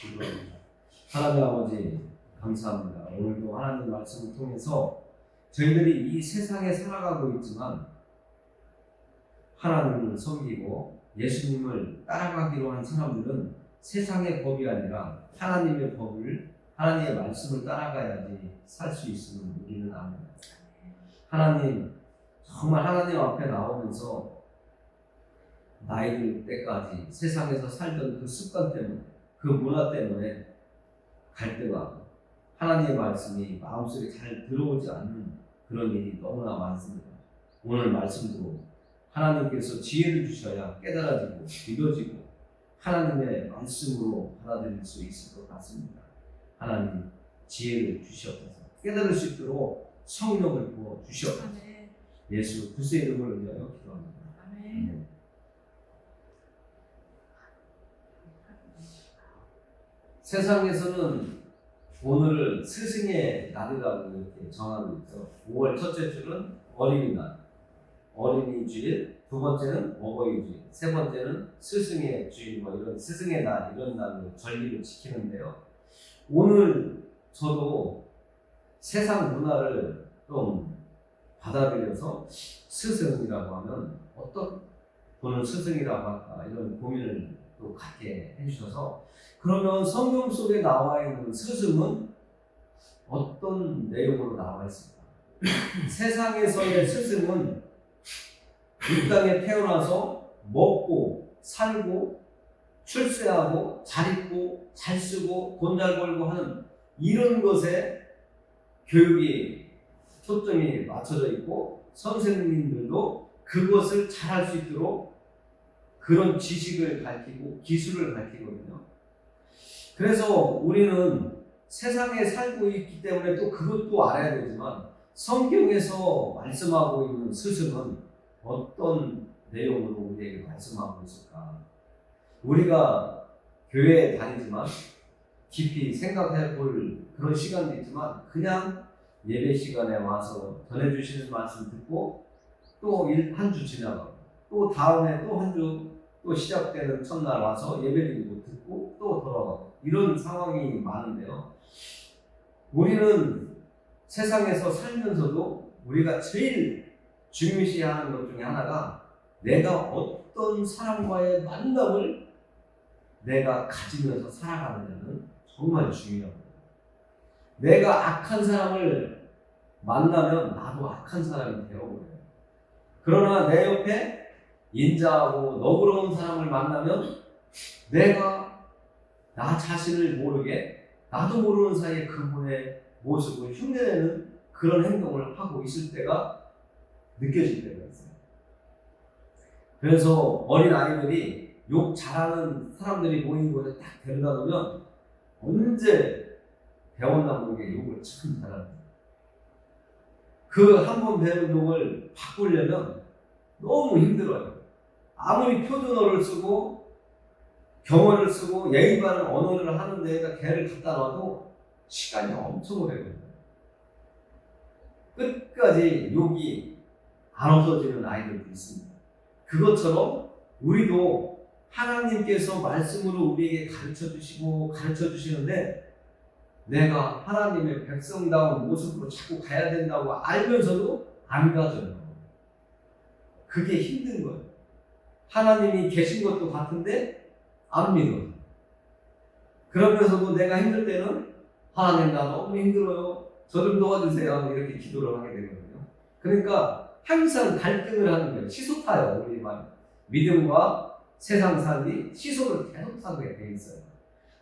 기도합니다. 하나님 아버지 감사합니다. 오늘도 하나님 말씀을 통해서 저희들이 이 세상에 살아가고 있지만 하나님을 섬기고 예수님을 따라가기로 한 사람들은 세상의 법이 아니라 하나님의 법을, 하나님의 말씀을 따라가야지 살 수 있음을 우리는 압니다. 하나님, 정말 하나님 앞에 나오면서 나이 들 때까지 세상에서 살던 그 습관 때문에, 그 문화 때문에 갈등하고 하나님의 말씀이 마음속에 잘 들어오지 않는 그런 일이 너무나 많습니다. 오늘 말씀도 하나님께서 지혜를 주셔야 깨달아지고 믿어지고 하나님의 말씀으로 받아들일 수 있을 것 같습니다. 하나님 지혜를 주시옵소서. 깨달을 수 있도록 성령을 부어 주시옵소서. 예수 그리스도의 이름을 위하여 기도합니다. 아멘. 세상에서는 오늘을 스승의 날이라고 이렇게 정하고 있죠. 5월 첫째 주는 어린이날, 어린이 주일, 두 번째는 어버이 주일, 세 번째는 스승의 주일, 이런 스승의 날, 이런 날로 전리를 지키는데요. 오늘 저도 세상 문화를 좀 받아들여서 스승이라고 하면 어떤 분은 스승이라고 할까 이런 고민을 또 갖게 해주셔서, 그러면 성경 속에 나와 있는 스승은 어떤 내용으로 나와 있습니까? 세상에서의 스승은 이 땅에 태어나서 먹고 살고 출세하고 잘 입고 잘 쓰고 돈 잘 벌고 하는 이런 것에 교육이 초점이 맞춰져 있고 선생님들도 그것을 잘할 수 있도록 그런 지식을 가르치고 기술을 가르치거든요. 그래서 우리는 세상에 살고 있기 때문에 또 그것도 알아야 되지만 성경에서 말씀하고 있는 스승은 어떤 내용으로 우리에게 말씀하고 있을까? 우리가 교회에 다니지만 깊이 생각해 볼 그런 시간도 있지만 그냥 예배 시간에 와서 전해주시는 말씀 듣고 또 한 주 지나가고 또 다음에 또 한 주 또 시작되는 첫날 와서 예배드리고 듣고 또 돌아가고 이런 상황이 많은데요. 우리는 세상에서 살면서도 우리가 제일 중요시하는 것 중에 하나가 내가 어떤 사람과의 만남을 내가 가지면서 살아가느냐는 정말 중요합니다. 내가 악한 사람을 만나면 나도 악한 사람이 되어버려요. 그러나 내 옆에 인자하고 너그러운 사람을 만나면 내가 나 자신을 모르게 나도 모르는 사이에 그분의 모습을 흉내내는 그런 행동을 하고 있을 때가 느껴질 때가 있어요. 그래서 어린 아이들이 욕 잘하는 사람들이 모인 곳에 딱 데려다 놓으면 언제 배웠나 모르게 욕을 참 잘합니다. 그 한 번 배운 욕을 바꾸려면 너무 힘들어요. 아무리 표준어를 쓰고 경어를 쓰고 예의 바른 언어를 하는 데에다 걔를 갖다 놔도 시간이 엄청 오래 걸려요. 끝까지 욕이 안 없어지는 아이들도 있습니다. 그것처럼 우리도 하나님께서 말씀으로 우리에게 가르쳐 주시는데 내가 하나님의 백성다운 모습으로 자꾸 가야 된다고 알면서도 안 가져요. 그게 힘든 거예요. 하나님이 계신 것도 같은데 안 믿어요. 그러면서도 내가 힘들 때는 하나님 나 너무 힘들어요. 저 좀 도와주세요. 이렇게 기도를 하게 되거든요. 그러니까 항상 갈등을 하는 거예요. 시소 타요. 우리 믿음과 세상 살이 시소를 계속 타게 돼 있어요.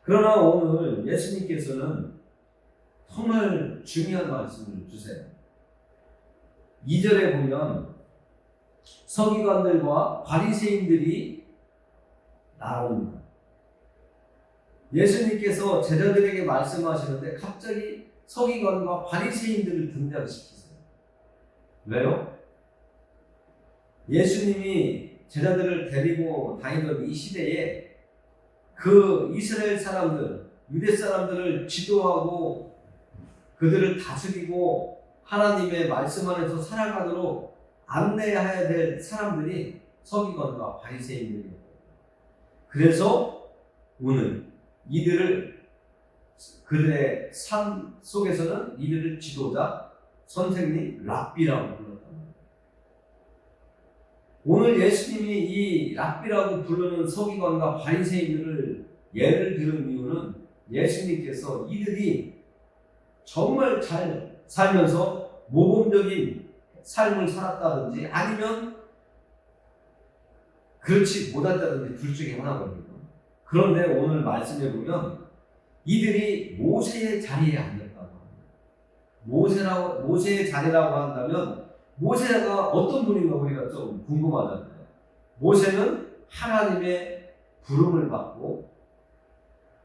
그러나 오늘 예수님께서는 정말 중요한 말씀을 주세요. 2절에 보면 서기관들과 바리새인들이 나옵니다. 예수님께서 제자들에게 말씀하시는데 갑자기 서기관과 바리새인들을 등장시키세요. 왜요? 예수님이 제자들을 데리고 다니던 이 시대에 그 이스라엘 사람들, 유대 사람들을 지도하고 그들을 다스리고 하나님의 말씀 안에서 살아가도록 안내해야 될 사람들이 서기관과 바리새인들이었고, 그래서 오늘 이들을 그들의 삶 속에서는 이들을 지도자, 선생님, 랍비라고 불렀다. 오늘 예수님이 이 랍비라고 부르는 서기관과 바리새인들을 예를 들은 이유는 예수님께서 이들이 정말 잘 살면서 모범적인 삶을 살았다든지 아니면 그렇지 못했다든지 둘 중에 하나거든요. 그런데 오늘 말씀해 보면 이들이 모세의 자리에 앉았다고 합니다. 모세의 자리라고 한다면 모세가 어떤 분인가 우리가 좀 궁금하잖아요. 모세는 하나님의 부름을 받고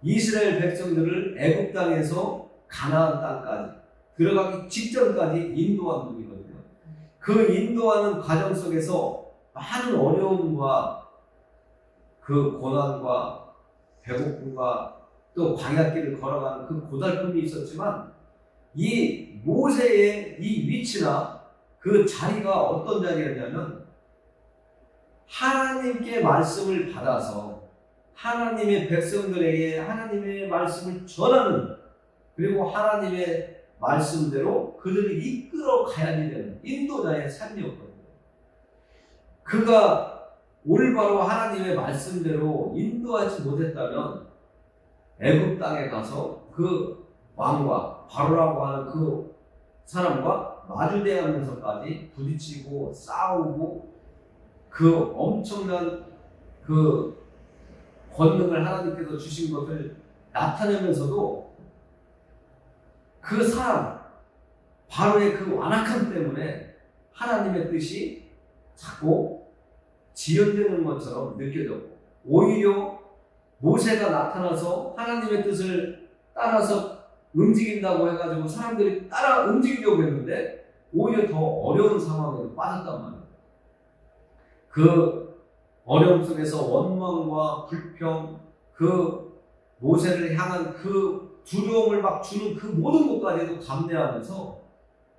이스라엘 백성들을 애굽 땅에서 가나안 땅까지 들어가기 직전까지 인도한 분이거든요. 그 인도하는 과정 속에서 많은 어려움과 그 고난과 배고픔과 또 광야길을 걸어가는 그 고달픔이 있었지만 이 모세의 이 위치나 그 자리가 어떤 자리였냐면 하나님께 말씀을 받아서 하나님의 백성들에게 하나님의 말씀을 전하는 그리고 하나님의 말씀대로 그들을 이끌어 가야 되는 인도자의 삶이었거든요. 그가 올바로 하나님의 말씀대로 인도하지 못했다면 애굽 땅에 가서 그 왕과 바로라고 하는 그 사람과 마주대하면서까지 부딪히고 싸우고 그 엄청난 그 권능을 하나님께서 주신 것을 나타내면서도 그 사람 바로의 그 완악함 때문에 하나님의 뜻이 자꾸 지연되는 것처럼 느껴졌고 오히려 모세가 나타나서 하나님의 뜻을 따라서 움직인다고 해가지고 사람들이 따라 움직이려고 했는데 오히려 더 어려운 상황에 빠졌단 말이에요. 그 어려움 속에서 원망과 불평, 그 모세를 향한 그 두려움을 막 주는 그 모든 것까지도 감내하면서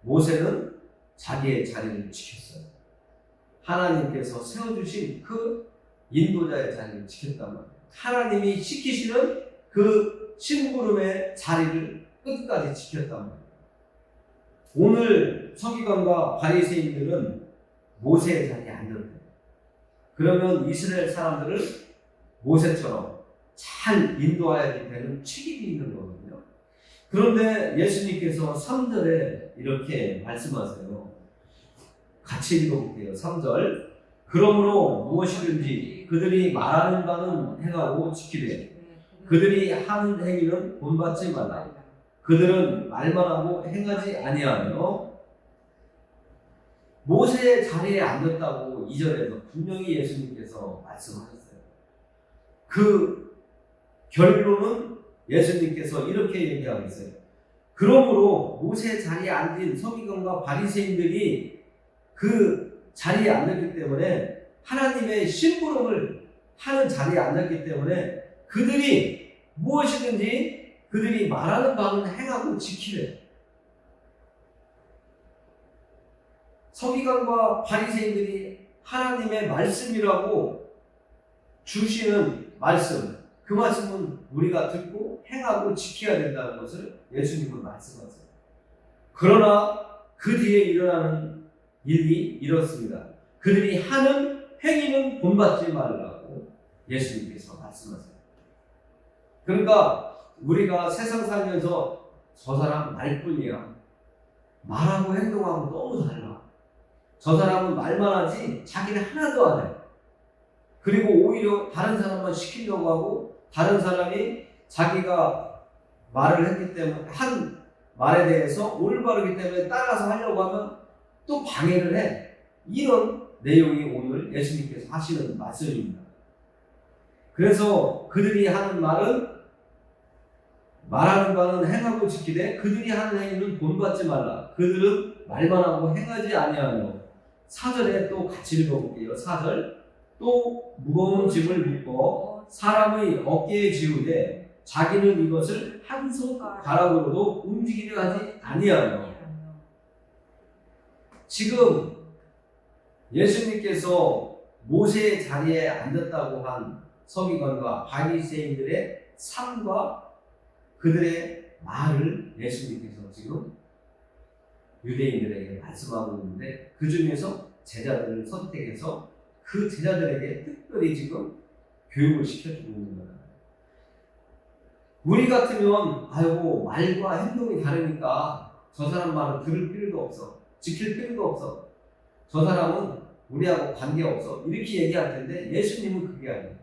모세는 자기의 자리를 지켰어요. 하나님께서 세워주신 그 인도자의 자리를 지켰단 말이에요. 하나님이 시키시는 그 심부름의 자리를 끝까지 지켰단 말이에요. 오늘 서기관과 바리새인들은 모세의 자리에 앉았대요. 그러면 이스라엘 사람들을 모세처럼 잘 인도해야 되는 책임이 있는 거거든요. 그런데 예수님께서 3절에 이렇게 말씀하세요. 같이 읽어볼게요. 3절. 그러므로 무엇이든지 그들이 말하는 바는 행하고 지키되 그들이 하는 행위는 본받지 말라. 그들은 말만 하고 행하지 아니하며 모세의 자리에 앉았다고 2절에서 분명히 예수님께서 말씀하셨어요. 그 결론은 예수님께서 이렇게 얘기하고 있어요. 그러므로 모세의 자리에 앉은 서기관과 바리새인들이 그 자리에 앉았기 때문에 하나님의 심부름을 하는 자리에 앉았기 때문에 그들이 무엇이든지 그들이 말하는 바는 행하고 지키래. 서기관과 바리새인들이 하나님의 말씀이라고 주시는 말씀, 그 말씀은 우리가 듣고 행하고 지켜야 된다는 것을 예수님은 말씀하세요. 그러나 그 뒤에 일어나는 일이 이렇습니다. 그들이 하는 행위는 본받지 말라고 예수님께서 말씀하세요. 그러니까 우리가 세상 살면서 저 사람 말뿐이야. 말하고 행동하고 너무 달라. 저 사람은 말만 하지 자기는 하나도 안 해. 그리고 오히려 다른 사람만 시키려고 하고 다른 사람이 자기가 말을 했기 때문에 한 말에 대해서 올바르기 때문에 따라서 하려고 하면 또 방해를 해. 이런 내용이 오늘 예수님께서 하시는 말씀입니다. 그래서 그들이 하는 말은 말하는 바는 행하고 지키되 그들이 하는 행위는 본받지 말라. 그들은 말만 하고 행하지 아니하며 4절에 또 같이 읽어볼게요. 4절. 또 무거운 짐을 묶어 사람의 어깨에 지우되 자기는 이것을 한 손가락으로도 움직이려 하지 아니하며. 지금 예수님께서 모세의 자리에 앉았다고 한 서기관과 바리새인들의 삶과 그들의 말을 예수님께서 지금 유대인들에게 말씀하고 있는데, 그 중에서 제자들을 선택해서 그 제자들에게 특별히 지금 교육을 시켜주고 있는 거예요. 우리 같으면 아이고 말과 행동이 다르니까 저 사람 말은 들을 필요도 없어, 지킬 필요도 없어, 저 사람은 우리하고 관계없어, 이렇게 얘기할 텐데, 예수님은 그게 아니에요.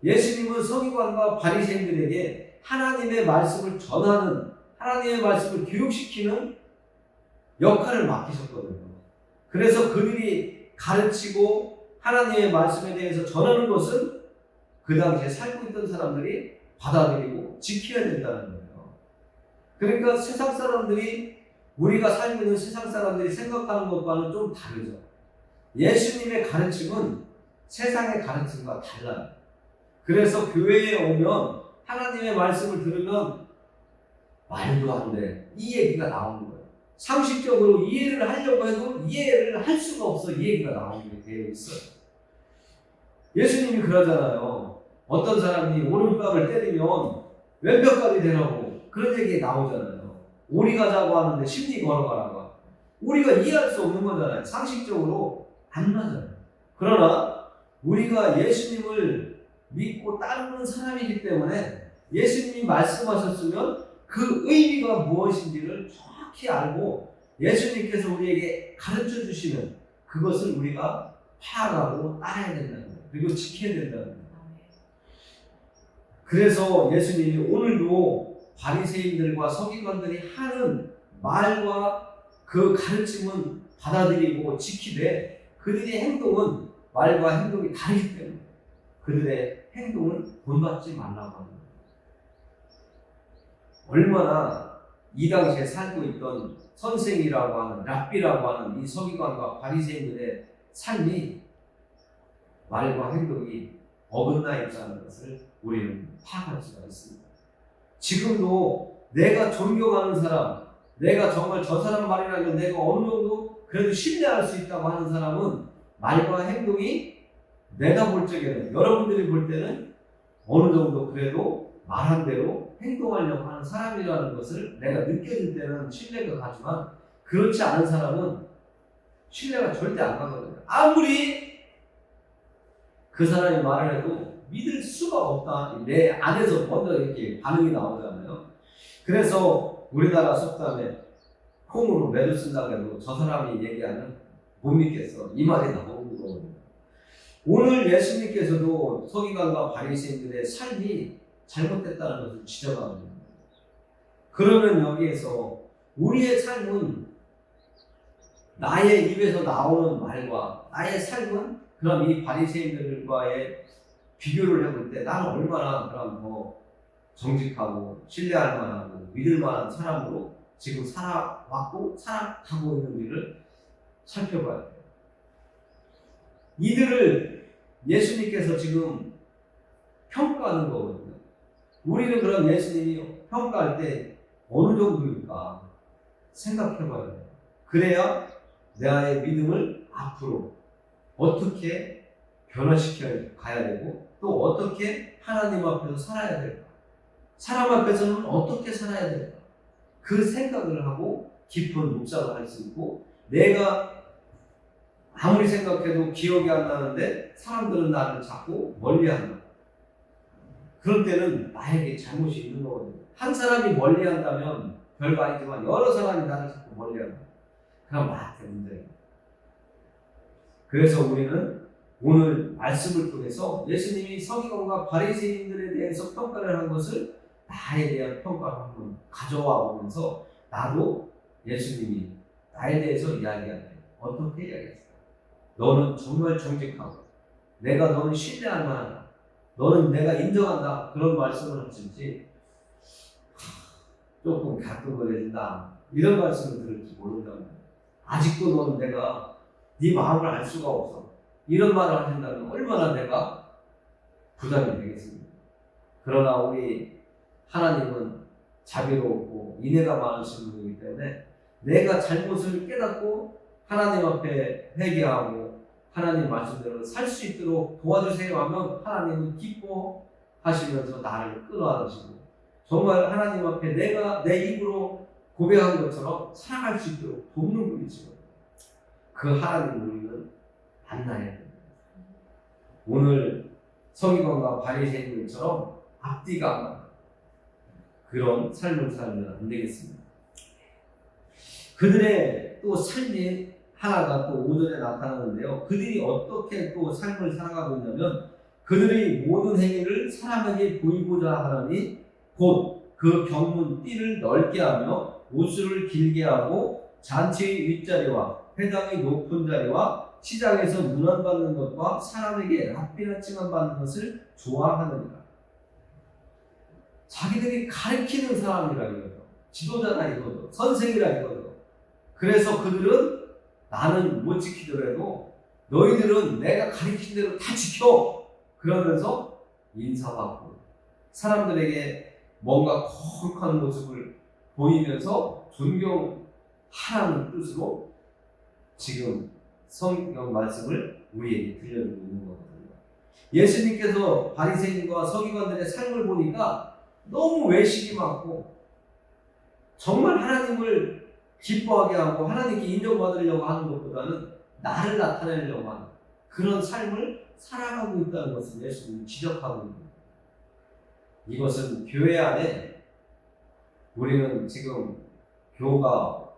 예수님은 서기관과 바리새인들에게 하나님의 말씀을 전하는, 하나님의 말씀을 교육시키는 역할을 맡기셨거든요. 그래서 그들이 가르치고 하나님의 말씀에 대해서 전하는 것은 그 당시에 살고 있던 사람들이 받아들이고 지켜야 된다는 거예요. 그러니까 세상 사람들이, 우리가 살고 있는 세상 사람들이 생각하는 것과는 좀 다르죠. 예수님의 가르침은 세상의 가르침과 달라요. 그래서 교회에 오면 하나님의 말씀을 들으면 말도 안 돼, 이 얘기가 나오는 거예요. 상식적으로 이해를 하려고 해도 이해를 할 수가 없어. 이 얘기가 나오는 게 되어 있어요. 예수님이 그러잖아요. 어떤 사람이 오른뺨을 때리면 왼벽까지 되라고, 그런 얘기 나오잖아요. 오리 가자고 하는데 십리 걸어가라고. 우리가 이해할 수 없는 거잖아요. 상식적으로 안 맞아요. 그러나 우리가 예수님을 믿고 따르는 사람이기 때문에 예수님이 말씀하셨으면 그 의미가 무엇인지를 정확히 알고 예수님께서 우리에게 가르쳐 주시는 그것을 우리가 파악하고 따라야 된다는 거예요. 그리고 지켜야 된다는 거예요. 그래서 예수님이 오늘도 바리새인들과 서기관들이 하는 말과 그 가르침은 받아들이고 지키되, 그들의 행동은 말과 행동이 다르기 때문에 그들의 행동을 본받지 말라고 하는 거예요. 얼마나 이 당시에 살고 있던 선생이라고 하는, 랍비라고 하는 이 서기관과 바리새인들의 삶이 말과 행동이 어긋나 있다는 것을 우리는 파악할 수가 있습니다. 지금도 내가 존경하는 사람, 내가 정말 저 사람 말이라면 내가 어느 정도 그래도 신뢰할 수 있다고 하는 사람은 말과 행동이 내가 볼 적에는, 여러분들이 볼 때는 어느 정도 그래도 말한 대로 행동하려고 하는 사람이라는 것을 내가 느껴질 때는 신뢰가 가지만, 그렇지 않은 사람은 신뢰가 절대 안 가거든요. 아무리 그 사람이 말을 해도 믿을 수가 없다. 내 안에서 먼저 이렇게 반응이 나오잖아요. 그래서 우리나라 속담에 콩으로 매를 쓴다고 해도 저 사람이 얘기하면 못 믿겠어, 이 말이 나오는 거거든요. 오늘 예수님께서도 서기관과 바리새인들의 삶이 잘못됐다는 것을 지적하는 겁니다. 그러면 여기에서 우리의 삶은, 나의 입에서 나오는 말과 나의 삶은 그럼 이 바리새인들과의 비교를 해볼 때 나는 얼마나 그럼 더 정직하고 신뢰할 만하고 믿을 만한 사람으로 지금 살아왔고 살아가고 있는지를 살펴봐야 돼요. 이들을 예수님께서 지금 평가하는 거거든요. 우리는 그럼 예수님이 평가할 때 어느 정도일까 생각해봐야 돼요. 그래야 나의 믿음을 앞으로 어떻게 변화시켜 가야 되고, 또 어떻게 하나님 앞에서 살아야 될까, 사람 앞에서는 어떻게 살아야 될까, 그 생각을 하고 깊은 묵상을 할 수 있고, 내가 아무리 생각해도 기억이 안 나는데 사람들은 나를 자꾸 멀리한다. 그럴 때는 나에게 잘못이 있는 거거든요. 한 사람이 멀리한다면 별거 아니지만 여러 사람이 나를 자꾸 멀리한다. 그럼 나한테 문제예요. 그래서 우리는 오늘 말씀을 통해서 예수님이 서기관과 바리새인들에 대해서 평가를 한 것을 나에 대한 평가를 한번 가져와 보면서, 나도 예수님이 나에 대해서 이야기할 때 어떻게 이야기했을까? 너는 정말 정직하고 내가 너는 신뢰할 만하다, 너는 내가 인정한다, 그런 말씀을 하실지 조금 가끔거려진다, 이런 말씀을 들을지 모른다면, 아직도 너는 내가 네 마음을 알 수가 없어, 이런 말을 하신다면 얼마나 내가 부담이 되겠습니까? 그러나 우리 하나님은 자비롭고 인애가 많으신 분이기 때문에 내가 잘못을 깨닫고 하나님 앞에 회개하고 하나님 말씀대로 살 수 있도록 도와주세요 하면 하나님은 기뻐 하시면서 나를 끌어안으시고 정말 하나님 앞에 내가 내 입으로 고백한 것처럼 살아갈 수 있도록 돕는 분이시거든요. 그 하나님을 우리는 만나야 됩니다. 오늘 서기관과 바리새인들처럼 앞뒤가 안 맞는 그런 삶을 살면 안 되겠습니다. 그들의 또 삶이 하나가 또 5절에 나타나는데요. 그들이 어떻게 또 삶을 살아가고 있냐면 그들의 모든 행위를 사람에게 보이고자 하느니 곧 그 경문 띠를 넓게 하며 옷을 길게 하고 잔치의 윗자리와 회당의 높은 자리와 시장에서 문안받는 것과 사람에게 랍비나 칭함받는 것을 좋아하느니라. 자기들이 가르치는 사람이라 이거죠. 지도자라 이거죠. 선생이라 이거죠. 그래서 그들은 나는 못 지키더라도 너희들은 내가 가르친 대로 다 지켜. 그러면서 인사받고 사람들에게 뭔가 거룩한 모습을 보이면서 존경하라는 뜻으로 지금 성경 말씀을 우리에게 들려주고 있는 거거든요. 예수님께서 바리새인과 서기관들의 삶을 보니까 너무 외식이 많고 정말 하나님을 기뻐하게 하고 하나님께 인정받으려고 하는 것보다는 나를 나타내려고 하는 그런 삶을 살아가고 있다는 것을 예수님이 지적하고 있는 거예요. 이것은 교회 안에 우리는 지금 교가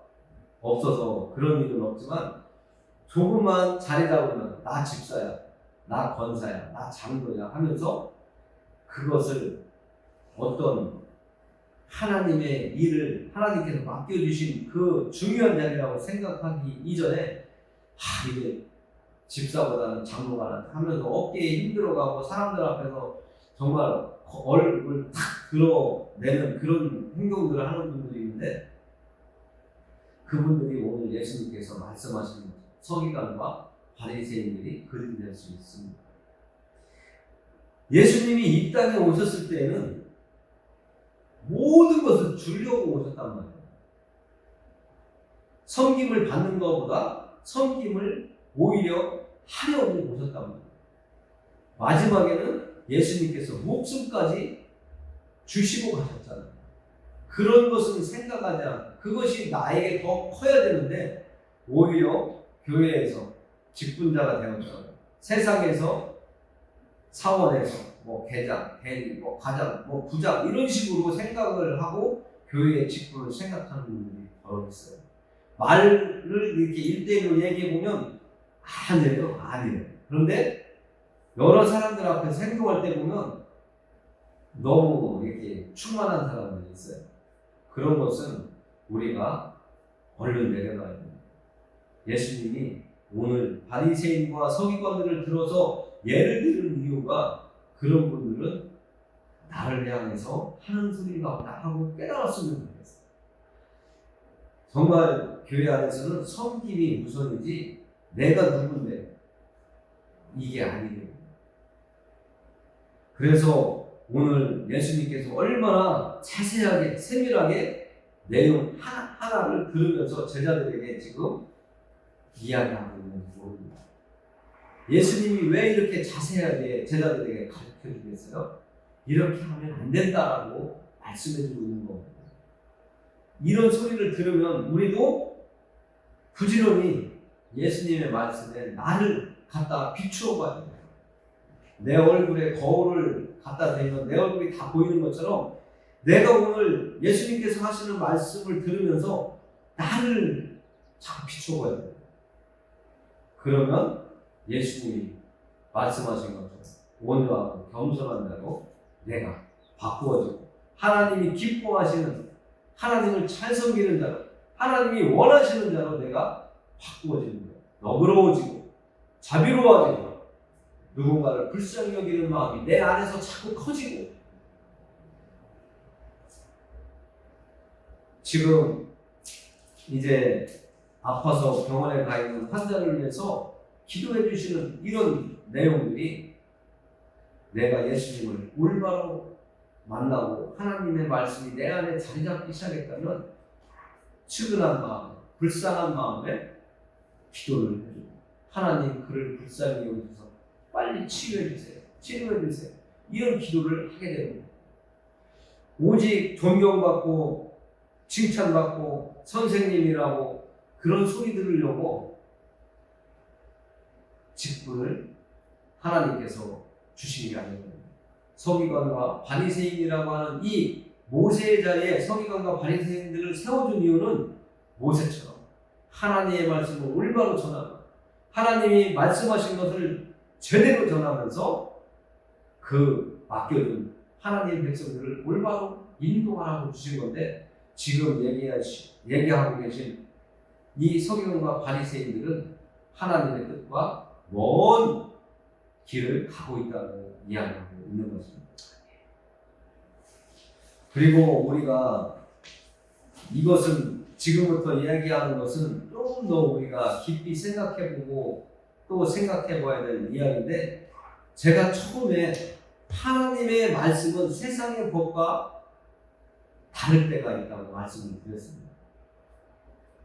없어서 그런 일은 없지만 조금만 자리 잡으면 나 집사야, 나 권사야, 나 장로야 하면서 그것을 어떤 하나님의 일을 하나님께서 맡겨주신 그 중요한 자리라고 생각하기 이전에 이게 집사보다는 장로가 낫다 하면서 어깨에 힘들어가고 사람들 앞에서 정말 얼굴 탁 드러내는 그런 행동들을 하는 분들이 있는데 그분들이 오늘 예수님께서 말씀하신 서기관과 바리새인들이 그들이 될 수 있습니다. 예수님이 이 땅에 오셨을 때에는 모든 것을 주려고 오셨단 말이에요. 섬김을 받는 것보다 섬김을 오히려 하려고 오셨단 말이에요. 마지막에는 예수님께서 목숨까지 주시고 가셨잖아요. 그런 것은 생각하지 않고 그것이 나에게 더 커야 되는데 오히려 교회에서 직분자가 되었잖아요. 세상에서 사원에서 계장, 대리, 과장, 부장 이런 식으로 생각을 하고 교회의 직분을 생각하는 분들이 더러 있어요. 말을 이렇게 1대1로 얘기해보면 아니에요. 그런데 여러 사람들 앞에서 행동할 때 보면 너무 이렇게 충만한 사람들이 있어요. 그런 것은 우리가 얼른 내려가야 됩니다. 예수님이 오늘 바리새인과 서기관들을 들어서 예를 들은 이유가 그런 분들은 나를 향해서 하는 소리가 없다 하고 깨달았으면 좋겠어요. 정말 교회 안에서는 섬김이 우선이지 내가 누군데 이게 아니에요. 그래서 오늘 예수님께서 얼마나 자세하게 세밀하게 내용 하나를 들으면서 제자들에게 지금 이야기하고 있는지 모릅니다. 예수님이 왜 이렇게 자세하게 제자들에게 가르쳐 주겠어요? 이렇게 하면 안 된다라고 말씀해 주고 있는 겁니다. 이런 소리를 들으면 우리도 부지런히 예수님의 말씀에 나를 갖다 비추어 봐야 돼요. 내 얼굴에 거울을 갖다 대면 내 얼굴이 다 보이는 것처럼 내가 오늘 예수님께서 하시는 말씀을 들으면서 나를 자꾸 비추어 봐야 돼요. 그러면 예수님이 말씀하신 것처럼 온유하고 겸손한 자로 내가 바꾸어지고 하나님이 기뻐하시는 하나님을 잘 섬기는 자로 하나님이 원하시는 자로 내가 바꾸어지는 거예요. 너그러워지고 자비로워지고 누군가를 불쌍히 여기는 마음이 내 안에서 자꾸 커지고 지금 이제 아파서 병원에 가 있는 환자를 위해서 기도해 주시는 이런 내용들이 내가 예수님을 올바로 만나고 하나님의 말씀이 내 안에 자리 잡기 시작했다면 측은한 마음, 불쌍한 마음에 기도를 해주고 하나님 그를 불쌍히 여기셔서 빨리 치유해 주세요. 치료해 주세요. 이런 기도를 하게 됩니다. 오직 존경받고 칭찬받고 선생님이라고 그런 소리 들으려고 직분을 하나님께서 주신 게 아닙니다. 서기관과 바리새인이라고 하는 이 모세의 자리에 서기관과 바리새인들을 세워준 이유는 모세처럼 하나님의 말씀을 올바로 전하고 하나님이 말씀하신 것을 제대로 전하면서 그 맡겨준 하나님의 백성들을 올바로 인도하라고 주신 건데, 지금 얘기하고 계신 이 서기관과 바리새인들은 하나님의 뜻과 먼 길을 가고 있다고 이야기하고 있는 것입니다. 그리고 우리가 이것은 지금부터 이야기하는 것은 조금 더 우리가 깊이 생각해보고 또 생각해봐야 될 이야기인데, 제가 처음에 하나님의 말씀은 세상의 법과 다를 때가 있다고 말씀을 드렸습니다.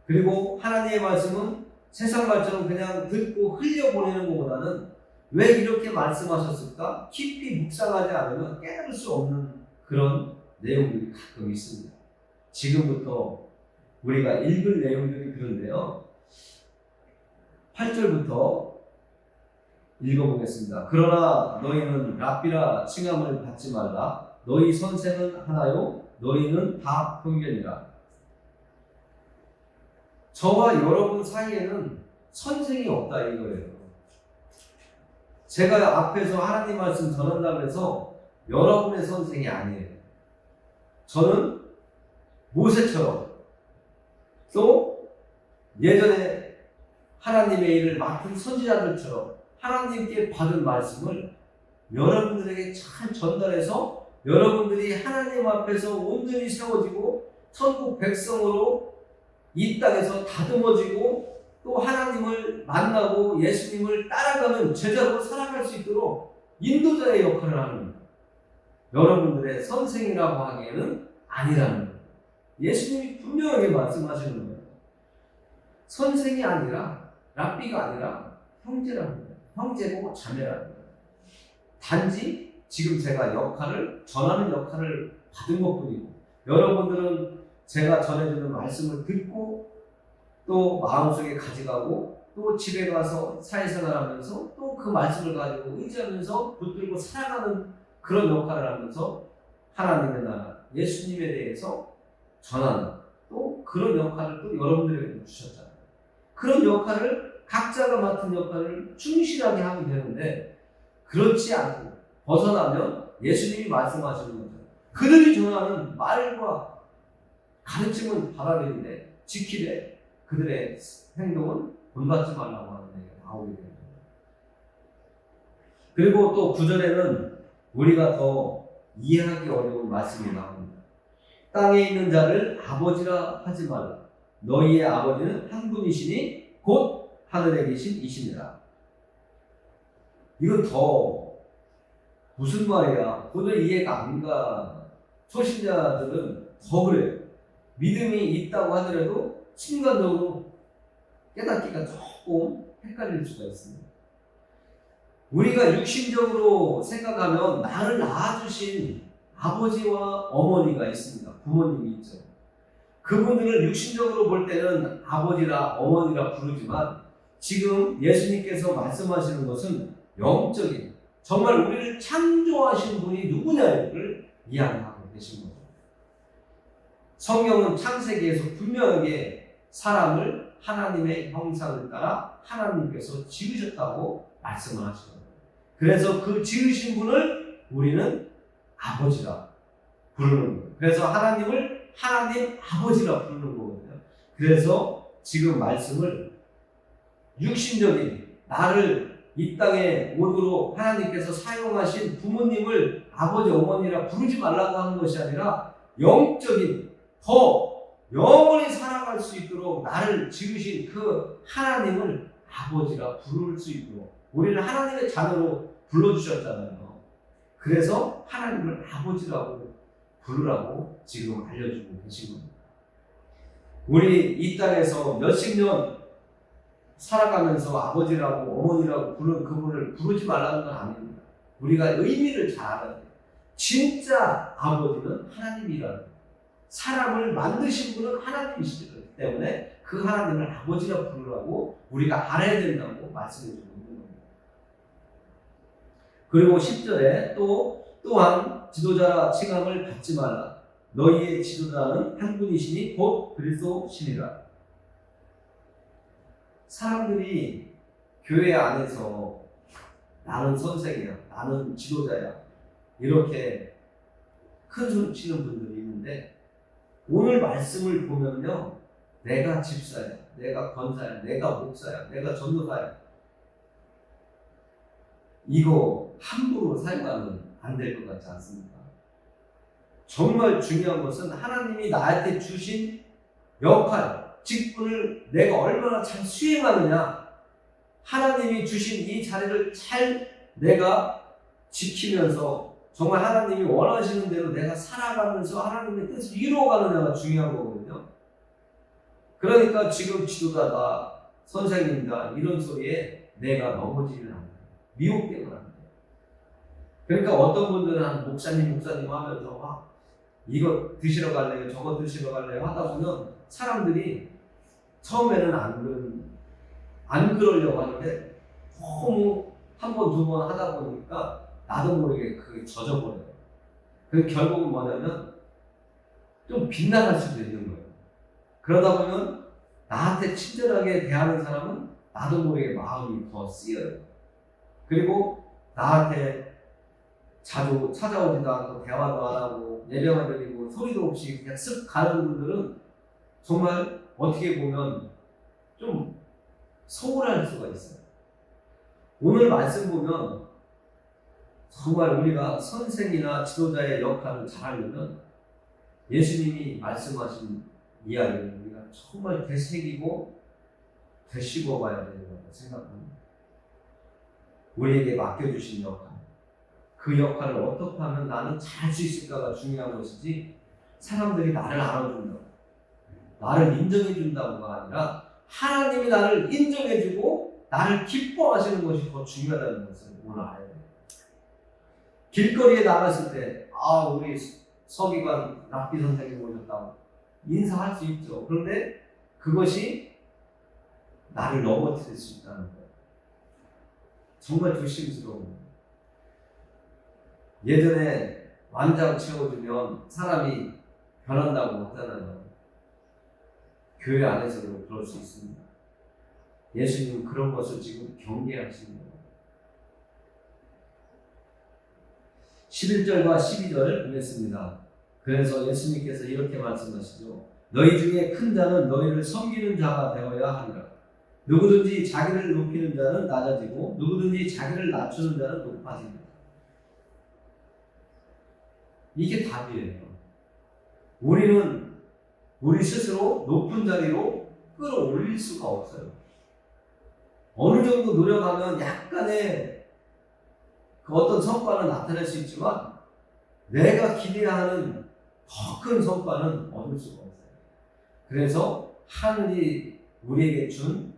그리고 하나님의 말씀은 세상 말처럼 그냥 듣고 흘려보내는 것보다는 왜 이렇게 말씀하셨을까? 깊이 묵상하지 않으면 깨달을 수 없는 그런 내용들이 가끔 있습니다. 지금부터 우리가 읽을 내용들이 그런데요. 8절부터 읽어보겠습니다. 그러나 너희는 랍비라 칭함을 받지 말라. 너희 선생은 하나요? 너희는 다 편견이라. 저와 여러분 사이에는 선생이 없다 이거예요. 제가 앞에서 하나님 말씀 전한다고 해서 여러분의 선생이 아니에요. 저는 모세처럼 또 예전에 하나님의 일을 맡은 선지자들처럼 하나님께 받은 말씀을 여러분들에게 잘 전달해서 여러분들이 하나님 앞에서 온전히 세워지고 천국 백성으로 이 땅에서 다듬어지고 또 하나님을 만나고 예수님을 따라가는 제자로 살아갈 수 있도록 인도자의 역할을 하는 거예요. 여러분들의 선생이라고 하기에는 아니라는 거예요. 예수님이 분명하게 말씀하시는 거예요. 선생이 아니라 랍비가 아니라 형제라는 거예요. 형제고 자매라는 거예요. 단지 지금 제가 전하는 역할을 받은 것뿐이고, 여러분들은 제가 전해주는 말씀을 듣고 또 마음속에 가져가고 또 집에 가서 사회생활하면서 또 그 말씀을 가지고 의지하면서 붙들고 살아가는 그런 역할을 하면서 하나님의 나라, 예수님에 대해서 전하는 또 그런 역할을 또 여러분들에게 주셨잖아요. 그런 역할을 각자가 맡은 역할을 충실하게 하면 되는데, 그렇지 않고 벗어나면 예수님이 말씀하시는 거죠. 그들이 전하는 말과 가르침은 받아들이되 지키되 그들의 행동은 본받지 말라고 하는 얘기가 나오게 됩니다. 그리고 또 9절에는 우리가 더 이해하기 어려운 말씀이 나옵니다. 땅에 있는 자를 아버지라 하지 말라. 너희의 아버지는 한 분이시니 곧 하늘에 계신 이시니라. 이건 더 무슨 말이야? 도저히 이해가 안 가. 초신자들은 더 그래요. 믿음이 있다고 하더라도 순간적으로 깨닫기가 조금 헷갈릴 수가 있습니다. 우리가 육신적으로 생각하면 나를 낳아주신 아버지와 어머니가 있습니다. 부모님이 있죠. 그분들을 육신적으로 볼 때는 아버지라 어머니라 부르지만, 지금 예수님께서 말씀하시는 것은 영적인, 정말 우리를 창조하신 분이 누구냐를 이야기하고 계신 거죠. 성경은 창세기에서 분명하게 사람을 하나님의 형상을 따라 하나님께서 지으셨다고 말씀을 하시거든요. 그래서 그 지으신 분을 우리는 아버지라 부르는 거예요. 그래서 하나님을 하나님 아버지라 부르는 거거든요. 그래서 지금 말씀을 육신적인 나를 이 땅에 오도록 하나님께서 사용하신 부모님을 아버지 어머니라 부르지 말라고 하는 것이 아니라, 영적인 더 영원히 살아갈 수 있도록 나를 지으신 그 하나님을 아버지라 부를 수 있도록 우리를 하나님의 자녀로 불러주셨잖아요. 그래서 하나님을 아버지라고 부르라고 지금 알려주고 계신 겁니다. 우리 이 땅에서 몇십 년 살아가면서 아버지라고 어머니라고 부르는 그분을 부르지 말라는 건 아닙니다. 우리가 의미를 잘 알아야 돼요. 진짜 아버지는 하나님이라는 거예요. 사람을 만드신 분은 하나님이시기 때문에 그 하나님을 아버지라 부르라고 우리가 알아야 된다고 말씀해 주고 있는 겁니다. 그리고 10절에 또한 지도자 칭함을 받지 말라. 너희의 지도자는 한 분이시니 곧 그리스도시니라. 사람들이 교회 안에서 나는 선생이야, 나는 지도자야 이렇게 큰 소리 치는 분들이 있는데 오늘 말씀을 보면요, 내가 집사야, 내가 권사야, 내가 목사야, 내가 전도사야, 이거 함부로 사용하면 안 될 것 같지 않습니까? 정말 중요한 것은 하나님이 나한테 주신 역할, 직분을 내가 얼마나 잘 수행하느냐, 하나님이 주신 이 자리를 잘 내가 지키면서 정말 하나님이 원하시는 대로 내가 살아가면서 하나님의 뜻을 이루어가느냐가 중요한 거거든요. 그러니까 지금 지도자다, 선생님이다 이런 소리에 내가 넘어지는 않아요. 미혹되면 안 돼요. 그러니까 어떤 분들은 목사님 하면서 막 이거 드시러 갈래요, 저거 드시러 갈래요 하다 보면 사람들이 처음에는 안 그러려고 하는데 너무 한 번, 두 번 하다 보니까 나도 모르게 그게 젖어버려요. 그 결국은 뭐냐면 좀 빗나갈 수도 있는 거예요. 그러다 보면 나한테 친절하게 대하는 사람은 나도 모르게 마음이 더 쓰여요. 그리고 나한테 자주 찾아오지도 않고 대화도 안 하고 예배만 드리고 소리도 없이 그냥 쓱 가는 분들은 정말 어떻게 보면 좀 소홀할 수가 있어요. 오늘 말씀 보면 정말 우리가 선생이나 지도자의 역할을 잘하려면 예수님이 말씀하신 이야기를 우리가 정말 되새기고 되씹어 봐야 된다고 생각합니다. 우리에게 맡겨주신 역할, 그 역할을 어떻게 하면 나는 잘할 수 있을까가 중요한 것이지 사람들이 나를 알아준다고, 나를 인정해준다고가 아니라 하나님이 나를 인정해주고 나를 기뻐하시는 것이 더 중요하다는 것을 오늘 알아야 돼요. 길거리에 나갔을 때 우리 서기관 랍비 선생님 오셨다고 인사할 수 있죠. 그런데 그것이 나를 넘어뜨릴 수 있다는 거예요. 정말 조심스러운 거예요. 예전에 완장 채워주면 사람이 변한다고 하잖아요. 교회 안에서도 그럴 수 있습니다. 예수님은 그런 것을 지금 경계하시는 거예요. 11절과 12절 보겠습니다. 그래서 예수님께서 이렇게 말씀하시죠. 너희 중에 큰 자는 너희를 섬기는 자가 되어야 하리라. 누구든지 자기를 높이는 자는 낮아지고 누구든지 자기를 낮추는 자는 높아집니다. 이게 답이에요. 우리는 우리 스스로 높은 자리로 끌어올릴 수가 없어요. 어느 정도 노력하면 약간의 그 어떤 성과는 나타낼 수 있지만 내가 기대하는 더 큰 성과는 얻을 수가 없어요. 그래서 하늘이 우리에게 준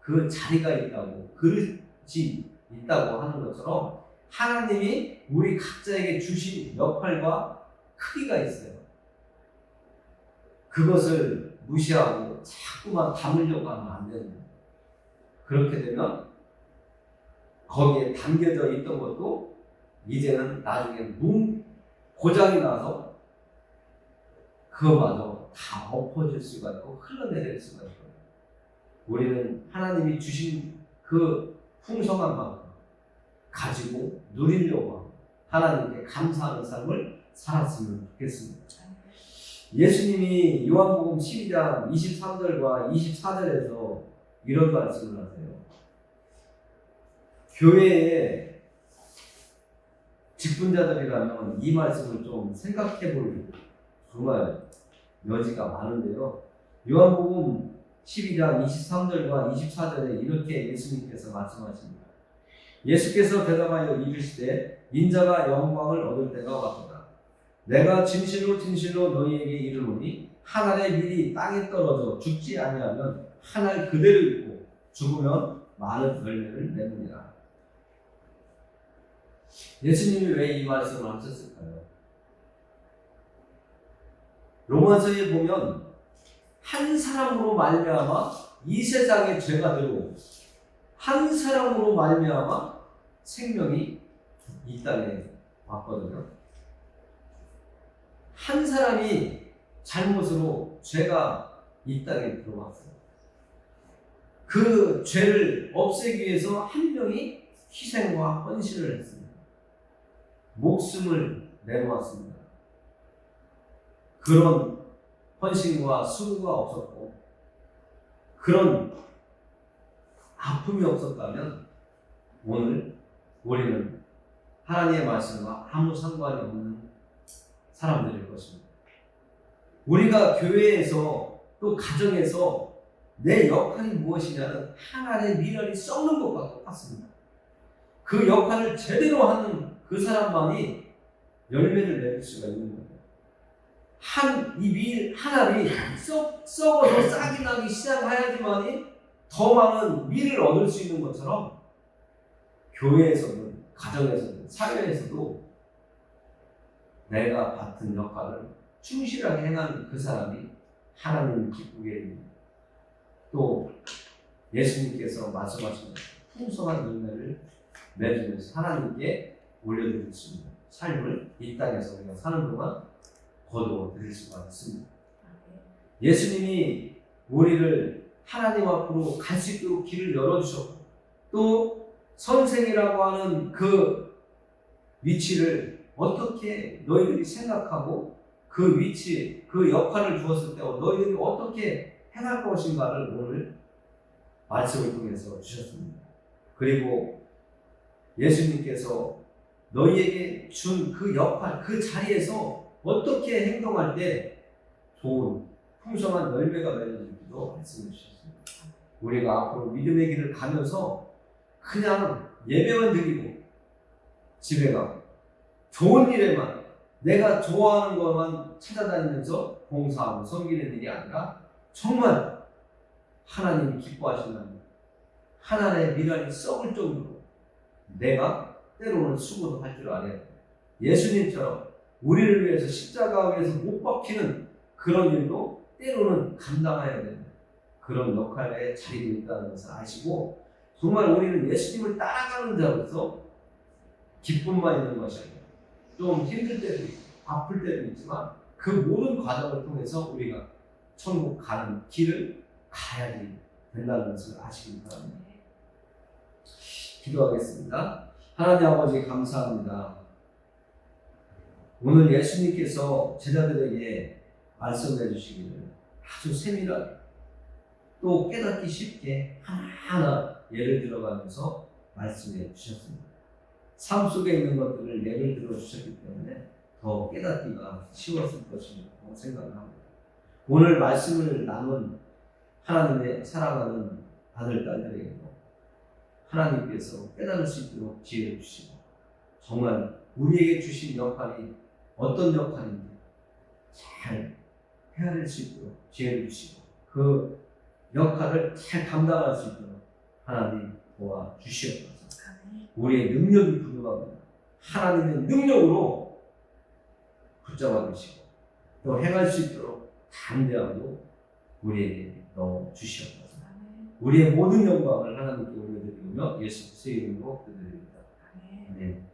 그 자리가 있다고, 그릇이 있다고 하는 것처럼 하나님이 우리 각자에게 주신 역할과 크기가 있어요. 그것을 무시하고 자꾸만 담으려고 하면 안 되는 거예요. 그렇게 되면 거기에 담겨져 있던 것도 이제는 나중에 고장이 나서 그거마저 다 엎어질 수가 있고 흘러내릴 수가 있고, 우리는 하나님이 주신 그 풍성한 만큼 가지고 누리려고 하고 하나님께 감사하는 삶을 살았으면 좋겠습니다. 예수님이 요한복음 12장 23절과 24절에서 이런 말씀을 하세요. 교회의 직분자들이라면 이 말씀을 좀 생각해 볼 정말 여지가 많은데요. 요한복음 12장 23절과 24절에 이렇게 예수님께서 말씀하십니다. 예수께서 대답하여 이르시되 인자가 영광을 얻을 때가 왔도다. 내가 진실로 너희에게 이르노니 한 알의 밀이 땅에 떨어져 죽지 아니하면 한 알 그대로 있고 죽으면 많은 열매를 내느니라. 예수님이 왜 이 말씀을 하셨을까요? 로마서에 보면 한 사람으로 말미암아 이 세상에 죄가 되고 한 사람으로 말미암아 생명이 이 땅에 왔거든요. 한 사람이 잘못으로 죄가 이 땅에 들어왔어요. 그 죄를 없애기 위해서 한 명이 희생과 헌신을 했습니다. 목숨을 내놓았습니다. 그런 헌신과 수고가 없었고 그런 아픔이 없었다면 오늘 우리는 하나님의 말씀과 아무 상관이 없는 사람들일 것입니다. 우리가 교회에서 또 가정에서 내 역할이 무엇이냐는 하나의 미련이 썩는 것과 똑같습니다. 그 역할을 제대로 하는 그 사람만이 열매를 맺을 수가 있는 거예요. 하나이 썩어서 싹이 나기 시작해야지만이 더 많은 밀을 얻을 수 있는 것처럼 교회에서는, 가정에서는, 사회에서도 내가 맡은 역할을 충실하게 행한 그 사람이 하나님을 기쁘게 해줍니다. 또 예수님께서 말씀하신 풍성한 열매를 맺으면서 하나님께 올려드릴 수 있는 삶을 이 땅에서 우리가 사는 동안 거두어 드릴 수가 있습니다. 예수님이 우리를 하나님 앞으로 갈 수 있도록 길을 열어주셨고 또 선생이라고 하는 그 위치를 어떻게 너희들이 생각하고 그 위치, 그 역할을 주었을 때 너희들이 어떻게 행할 것인가를 오늘 말씀을 통해서 주셨습니다. 그리고 예수님께서 너희에게 준 그 역할, 그 자리에서 어떻게 행동할 때 좋은 풍성한 열매가 맺어질지도 말씀해 주셨습니다. 우리가 앞으로 믿음의 길을 가면서 그냥 예배만 드리고 집에 가고 좋은 일에만 내가 좋아하는 것만 찾아다니면서 봉사하고 섬기는 일이 아니라 정말 하나님이 기뻐하시는 하나님의 미련이 썩을 정도로 내가 때로는 수고도 할 줄 알아야 돼요. 예수님처럼 우리를 위해서 십자가 위에서 못 박히는 그런 일도 때로는 감당해야 되는 그런 역할에 자리도 있다는 것을 아시고 정말 우리는 예수님을 따라가는 자로서 기쁨만 있는 것이 아니라 좀 힘들 때도 있고 아플 때도 있지만 그 모든 과정을 통해서 우리가 천국 가는 길을 가야지 된다는 것을 아시기 바랍니다. 기도하겠습니다. 하나님 아버지 감사합니다. 오늘 예수님께서 제자들에게 말씀해 주시기를 아주 세밀하게 또 깨닫기 쉽게 하나하나 예를 들어가면서 말씀해 주셨습니다. 삶 속에 있는 것들을 예를 들어 주셨기 때문에 더 깨닫기가 쉬웠을 것이라고 생각합니다. 오늘 말씀을 나눈 하나님의 사랑하는 아들, 딸들에게도 하나님께서 깨달을 수 있도록 지혜를 주시고 정말 우리에게 주신 역할이 어떤 역할인지 잘 헤아릴 수 있도록 지혜를 주시고 그 역할을 잘 감당할 수 있도록 하나님 도와주시옵소서. 우리의 능력이 부족합니다. 하나님의 능력으로 붙잡아 주시고 또 행할 수 있도록 담대함도 우리에게 넣어 주시옵소서. 우리의 모든 영광을 하나님께 올려드리며 예수 그리스도의 이름으로